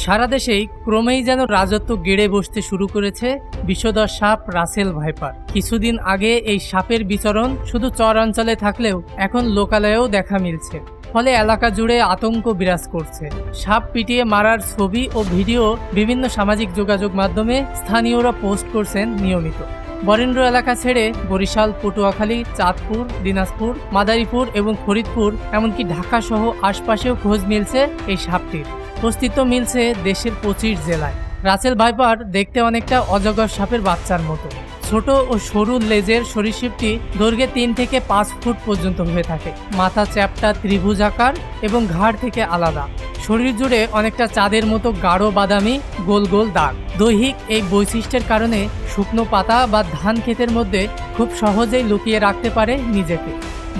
সারা দেশেই ক্রমেই যেন রাজত্ব গেড়ে বসতে শুরু করেছে বিষধর সাপ রাসেল ভাইপার। কিছুদিন আগে এই সাপের বিচরণ শুধু চরাঞ্চলে থাকলেও এখন লোকালয়েও দেখা মিলছে, ফলে এলাকা জুড়ে আতঙ্ক বিরাজ করছে। সাপ পিটিয়ে মারার ছবি ও ভিডিও বিভিন্ন সামাজিক যোগাযোগ মাধ্যমে স্থানীয়রা পোস্ট করছেন নিয়মিত। বরেন্দ্র এলাকা ছেড়ে বরিশাল, পটুয়াখালী, চাঁদপুর, দিনাজপুর, মাদারীপুর এবং ফরিদপুর এমনকি ঢাকা সহ আশপাশেও খোঁজ মিলছে এই সাপটির। অস্তিত্ব মিলছে দেশের 25 জেলায়। রাসেল ভাইপার দেখতে অনেকটা অজগর সাপের বাচ্চার মতো। ছোট ও সরু লেজের সরীসৃপটি দৈর্ঘ্যে 3 থেকে 5 ফুট পর্যন্ত হয়ে থাকে। মাথা চ্যাপ্টা ত্রিভুজ আকার এবং ঘাড় থেকে আলাদা। শরীর জুড়ে অনেকটা চাঁদের মতো গাঢ় বাদামি গোল গোল দাগ। দৈহিক এই বৈশিষ্ট্যের কারণে শুকনো পাতা বা ধান ক্ষেতের মধ্যে খুব সহজেই লুকিয়ে রাখতে পারে নিজেকে।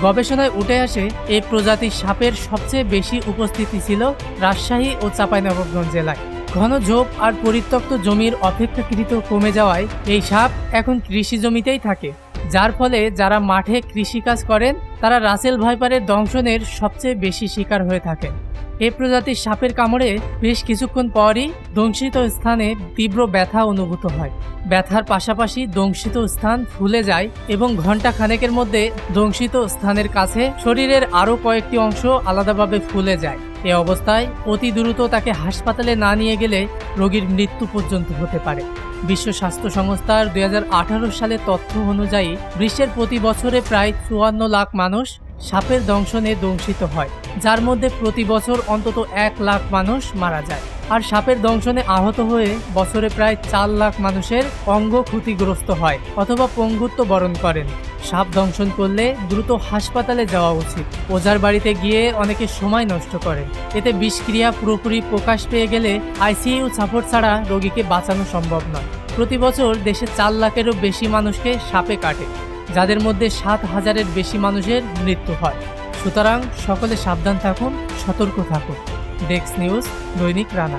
গবেষণায় উঠে আসে এই প্রজাতির সাপের সবচেয়ে বেশি উপস্থিতি ছিল রাজশাহী ও চাঁপাইনবাবগঞ্জ জেলায়। ঘন ঝোপ আর পরিত্যক্ত জমির অপেক্ষাকৃত কমে যাওয়ায় এই সাপ এখন কৃষি জমিতেই থাকে, যার ফলে যারা মাঠে কৃষিকাজ করেন তারা রাসেল ভাইপারের দংশনের সবচেয়ে বেশি শিকার হয়ে থাকেন। এই প্রজাতির সাপের কামড়ে বেশ কিছুক্ষণ পরই দংশিত স্থানে তীব্র ব্যথা অনুভূত হয়। ব্যথার পাশাপাশি দংশিত স্থান ফুলে যায় এবং ঘন্টা খানেকের মধ্যে দংশিত স্থানের কাছে শরীরের আরও কয়েকটি অংশ আলাদাভাবে ফুলে যায়। এ অবস্থায় অতি দ্রুত তাকে হাসপাতালে না নিয়ে গেলে রোগীর মৃত্যু পর্যন্ত হতে পারে। বিশ্ব স্বাস্থ্য সংস্থার 2018 সালের তথ্য অনুযায়ী বিশ্বের প্রতি বছরে প্রায় 54 লাখ মানুষ সাপের দংশনে দংশিত হয়, যার মধ্যে প্রতি বছর অন্তত 1 লাখ মানুষ মারা যায়। আর সাপের দংশনে আহত হয়ে বছরে প্রায় 4 লাখ মানুষের অঙ্গ ক্ষতিগ্রস্ত হয় অথবা পঙ্গুত্ব বরণ করেন। সাপ দংশন করলে দ্রুত হাসপাতালে যাওয়া উচিত। ওঝার বাড়িতে গিয়ে অনেকে সময় নষ্ট করেন। এতে বিষক্রিয়া পুরোপুরি প্রকাশ পেয়ে গেলে আইসিইউ সাপোর্ট ছাড়া রোগীকে বাঁচানো সম্ভব নয়। প্রতি বছর দেশে 4 লাখেরও বেশি মানুষকে সাপে কাটে, যাদের মধ্যে 7,000-এর বেশি মানুষের মৃত্যু হয়। সুতরাং সকলে সাবধান থাকুন, সতর্ক থাকুন। ডেস্ক নিউজ, দৈনিক রানা।